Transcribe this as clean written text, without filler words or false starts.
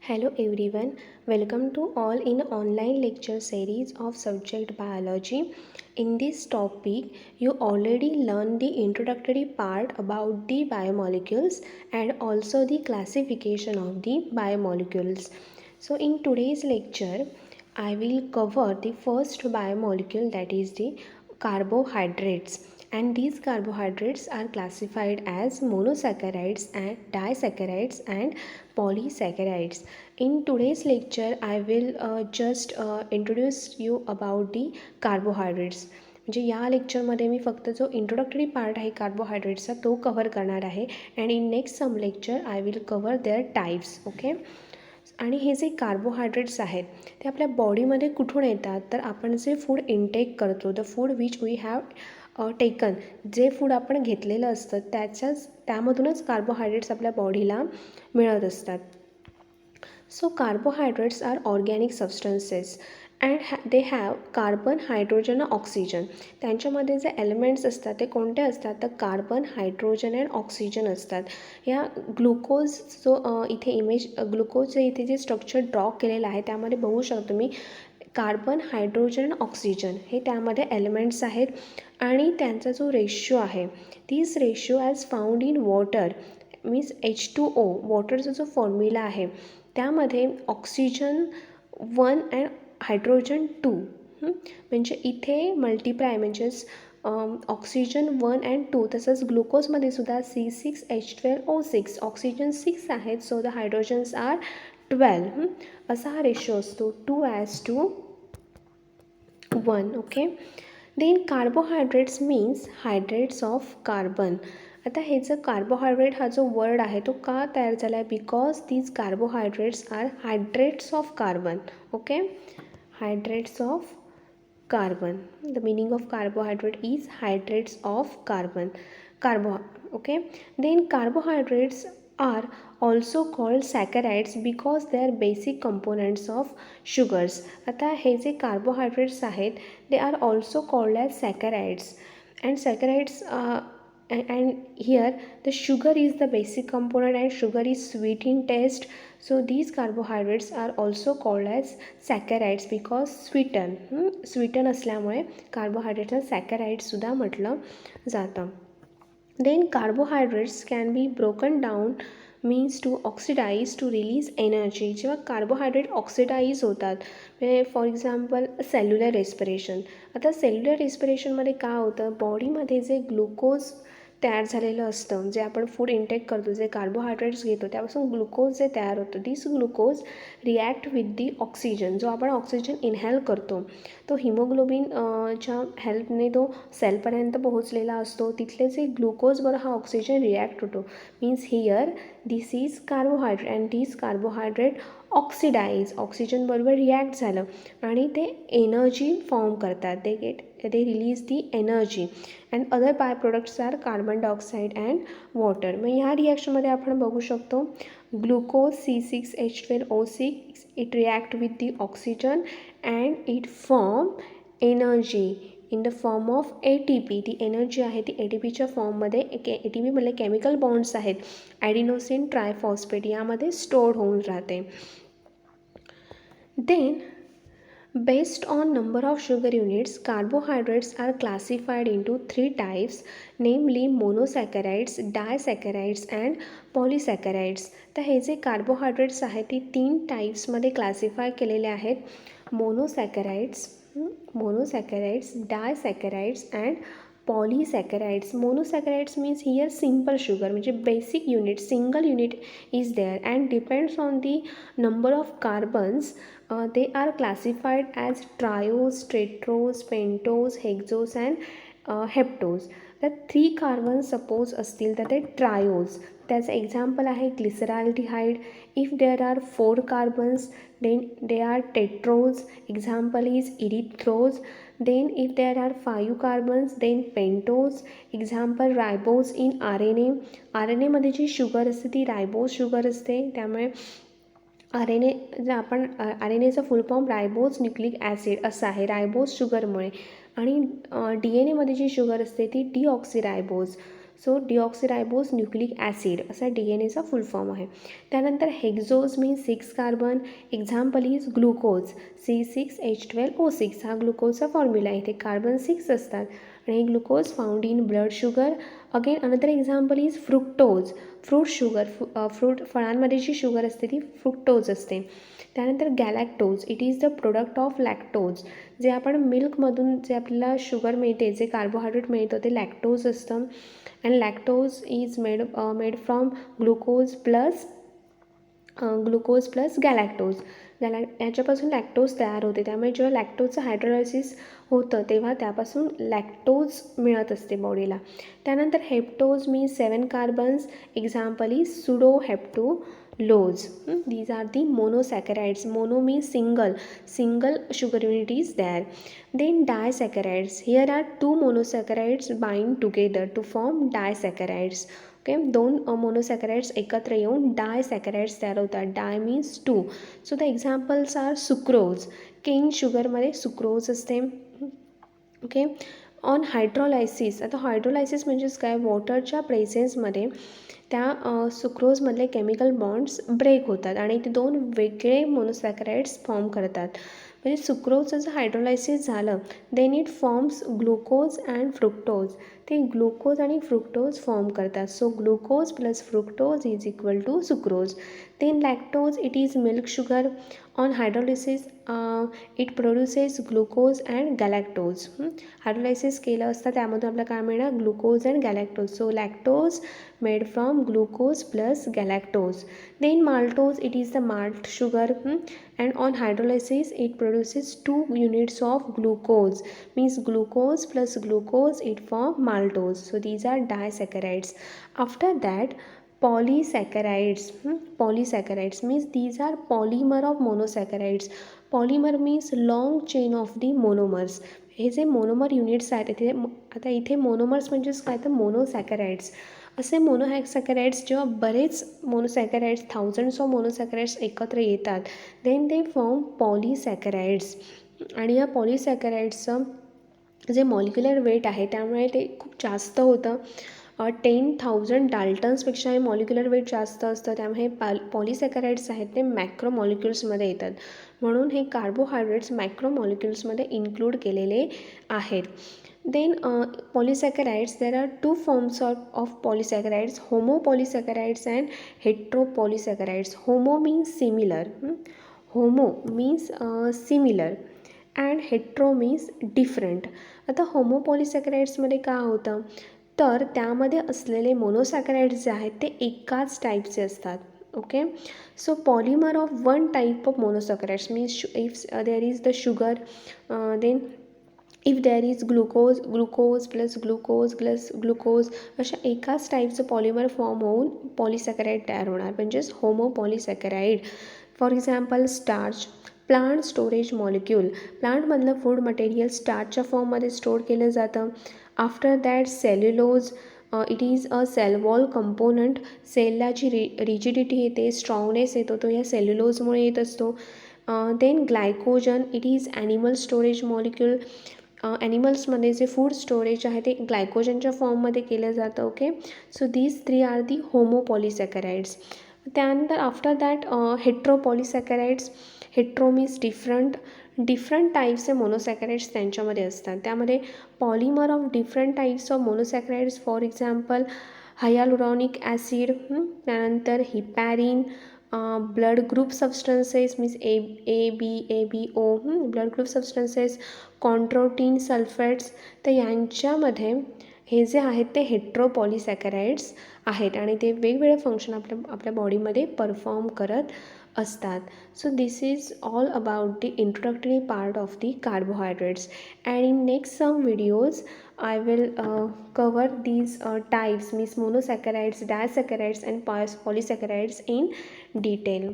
Hello everyone, welcome to all in online lecture series of subject biology. In this topic, you already learned the introductory part about the biomolecules and also the classification of the biomolecules. So in today's lecture, I will cover the first biomolecule, that is the carbohydrates, and these carbohydrates are classified as monosaccharides and disaccharides and polysaccharides. In today's lecture I will just introduce you about the carbohydrates. म्हणजे या लेक्चरमध्ये मी फक्त जो introductory part आहे कार्बोहायड्रेट्सचा तो cover करणार आहे and in next some lecture I will cover their types. Okay. आणि हे जे कार्बोहायड्रेट्स आहेत ते आपल्या बॉडीमध्ये कुठून येतात, तर आपण जे फूड इनटेक करतो, the food which we have taken, जे फूड आपण घेतलेलं असतं त्यामधूनच कार्बोहायड्रेट्स आपल्या बॉडीला मिळत असतात. So carbohydrates are organic substances and they have carbon, hydrogen, oxygen. त्यांच्यामध्ये जे एलिमेंट्स असतात ते कोणते असतात, तर कार्बन, हायड्रोजन अँड ऑक्सिजन असतात. या ग्लुकोज जो इथे इमेज ग्लुकोजचं इथे जे स्ट्रक्चर ड्रॉ केलेलं आहे त्यामध्ये बघू शकतो मी कार्बन, हायड्रोजन, ऑक्सिजन हे त्यामध्ये एलिमेंट्स आहेत आणि त्यांचा जो रेशिओ आहे this ratio as found in water means H2O, वॉटरचा जो फॉर्म्युला आहे त्यामध्ये ऑक्सिजन 1 अँड हायड्रोजन 2. म्हणजे इथे मल्टिप्लाय म्हणजेच ऑक्सिजन 1 अँड 2. तसंच ग्लुकोजमध्ये सुद्धा C6H12O6 ऑक्सिजन 6 आहेत, सो द हायड्रोजन्स आर 12. असा हा रेशो असतो 2:1. Okay. Then carbohydrates means hydrates of carbon. आता हे जो कार्बोहायड्रेट हा जो वर्ड आहे तो का तयार झाला आहे, because these carbohydrates are hydrates of carbon. Okay. Hydrates of carbon. The meaning of carbohydrate is hydrates of carbon. Okay. Then carbohydrates are also called saccharides because they are basic components of sugars. आता हे जे carbohydrates आहेत they are also called as saccharides and here the sugar is the basic component and sugar is sweet in taste, so these carbohydrates are also called as saccharides because sweeten असल्यामुळे कार्बोहायड्रेट्सला saccharides सुद्धा म्हटलं जातं. Then carbohydrates can be broken down means to oxidize to release energy. जेव्हा carbohydrate oxidise होतात, for example cellular respiration. आता cellular रेस्पिरेशनमध्ये काय होतं, बॉडीमध्ये जे ग्लुकोज तयार झालेलं असतं, जे आपण फूड इंटेक करतो, जे कार्बोहायड्रेट्स घेतो त्यापासून ग्लुकोज जे तयार होतं, this glucose react with the oxygen. जो आपण ऑक्सिजन इनहेल करतो तो हिमोग्लोबिन च्या हेल्पने तो सेलपर्यंत पोहोचलेला असतो. तिथले जे ग्लुकोजबरोबर हा ऑक्सिजन रिॲक्ट होतो. Means here this is carbohydrate and this carbohydrate oxygen बरोबर रिॲक्ट झालं आणि ते एनर्जी फॉर्म करतात. they release the energy and other byproducts are carbon dioxide and water. मग ह्या रिॲक्शनमध्ये आपण बघू शकतो glucose C6H12O6 it react with the oxygen and it form energy in the form of ATP. ती एनर्जी आहे ती ATPच्या फॉर्ममध्ये ATP मधले केमिकल बॉन्ड्स आहेत ॲडिनोसिन ट्रायफॉस्फेट यामध्ये स्टोअर्ड होऊन राहते. Then based on number of sugar units, carbohydrates are classified into 3 types, namely monosaccharides, disaccharides and polysaccharides. तर हे जे कार्बोहायड्रेट्स आहेत ती 3 टाईप्समध्ये क्लासिफाय केलेले आहेत. मोनोसॅकराइड्स, disaccharides and polysaccharides. Monosaccharides means here simple sugar, म्हणजे basic unit, single unit is there and depends on the number of carbons. They are classified as triose, tetrose, pentose, hexose and heptose. तर 3 carbon suppose असतील तर ते triose. त्याचं example आहे glyceraldehyde. If there are 4 carbons then they are tetrose. Example is erythrose. Then if there are 5 carbons then pentose. Example ribose in RNA. RNAमध्ये जी sugar असते ती रायबोज शुगर असते, त्यामुळे RNA जर आपण RNAचा full form ribose nucleic acid असं आहे रायबोज शुगरमुळे. आणि DNA मध्ये जी शुगर असते ती deoxyribose. So deoxyribose nucleic acid असा DNA चा फुल फॉर्म आहे. त्यानंतर hexose means 6 carbon. Example is glucose C6H12O6 हा ग्लुकोजचा फॉर्म्युला आहे. इथे कार्बन 6 असतात आणि glucose found in blood sugar. Again another example is fructose fruit sugar. Fruit फळांमध्ये जी शुगर असते ती फ्रुक्टोज असते. त्यानंतर galactose it is the product of lactose. जे आपण मिल्कमधून जे आपल्याला शुगर मिळते जे कार्बोहायड्रेट मिळतं ते लॅक्टोज असतं. And lactose is made from glucose plus galactose. याच्यापासून लॅक्टोज तयार होते. त्यामुळे जेव्हा लॅक्टोजचं हायड्रोलायसिस होतं तेव्हा त्यापासून लॅक्टोज मिळत असते बॉडीला. त्यानंतर heptose means 7 carbons. Example is sedoheptulose. These are the monosaccharides. Mono means single sugar unit is there. Then disaccharides. Here are 2 monosaccharides bind together to form disaccharides. Okay, 2 monosaccharides एकत्र येऊन disaccharides तयार होतात. Di means 2. So the examples are sucrose. Cane शुगरमध्ये sucrose असते. Okay, on hydrolysis. आता hydrolysis म्हणजेच काय, वॉटरच्या प्रेझेन्समध्ये त्या सुक्रोजमधले केमिकल बॉन्ड्स ब्रेक होतात आणि ते 2 वेगळे मोनोसॅकराइड्स फॉर्म करतात. म्हणजे सुक्रोजचं जर हायड्रोलायसिस झालं then it forms glucose and fructose. ते ग्लुकोज आणि फ्रुक्टोज फॉर्म करतात. So glucose plus fructose is equal to sucrose. Then lactose it is milk sugar. On hydrolysis it produces glucose and galactose. Hydrolysis केलं असतं त्यामधून आपल्याला काय मिळणार, glucose and galactose. So lactose made from glucose plus galactose. Then maltose it is the malt sugar. And on hydrolysis it produces 2 units of glucose, means glucose plus glucose it form maltose. So these are disaccharides. After that polysaccharides. Polysaccharides means these are polymer of monosaccharides. Polymer means long chain of the monomers. हे जे monomer units आहेत इथे आता इथे monomers म्हणजेच काय तर मोनोसॅकराइड्स. असे मोनोसॅकराइड्स जेव्हा बरेच मोनोसॅकराइड्स थाउजंड्स ऑफ मोनोसॅकराइड्स एकत्र येतात देन दे फॉर्म पॉलीसॅकराइड्स. आणि या पॉलीसॅकराइड्सचं जे मॉलिक्युलर वेट आहे त्यामुळे ते खूप जास्त होतं. 10,000 डाल्टन्सपेक्षा हे मॉलिक्युलर वेट जास्त असतं. त्यामुळे पॉलीसॅकराइड्स आहेत ते मॅक्रो मॉलिक्युल्समध्ये येतात. म्हणून हे कार्बोहायड्रेट्स मॅक्रो मॉलिक्युल्समध्ये इन्क्लूड केलेले आहेत. Then polysaccharides, there are 2 forms of polysaccharides, homopolysaccharides and heteropolysaccharides. Homo means similar. Homo means similar and hetero means different. आता होमोपॉलिसॅकराइड्समध्ये काय होतं तर त्यामध्ये असलेले मोनोसॅकराइड्स जे आहेत ते एकाच टाईपचे असतात. Okay, so polymer of 1 type of monosaccharides means if there is the sugar then if there is glucose plus glucose अशा एकाच टाईपचं पॉलिमर फॉर्म होऊन पॉलिसॅकराइड तयार होणार म्हणजेच homopolysaccharide. For example starch. Plant storage molecule. प्लांटमधलं फूड मटेरियल स्टार्चच्या फॉर्ममध्ये स्टोअर केलं जातं. After that cellulose it is a cell wall component. सेलला जी रिजिडिटी येते स्ट्रॉंगनेस येतो तो या सेल्युलोजमुळे येत असतो. Then glycogen it is animal storage molecule. ॲनिमल्समध्ये जे फूड स्टोरेज आहे ते ग्लायकोजनच्या फॉर्ममध्ये केलं जातं. Okay, so these 3 are the homopolysaccharides. त्यानंतर after that heteropolysaccharides. Hetero means different टाईप्सचे monosaccharides त्यांच्यामध्ये असतात. त्यामध्ये polymer of different types of monosaccharides for example hyaluronic acid. त्यानंतर heparin. Blood group substances means ABO blood group substances. Chondroitin sulphates. तर यांच्यामध्ये हे जे आहेत ते हेट्रोपॉलिसॅकराइड्स आहेत आणि ते वेगवेगळे फंक्शन आपल्या बॉडीमध्ये परफॉर्म करत असतात. So this is all about the introductory part of the carbohydrates and in next some videos I will cover these types means monosaccharides, disaccharides and polysaccharides in detail.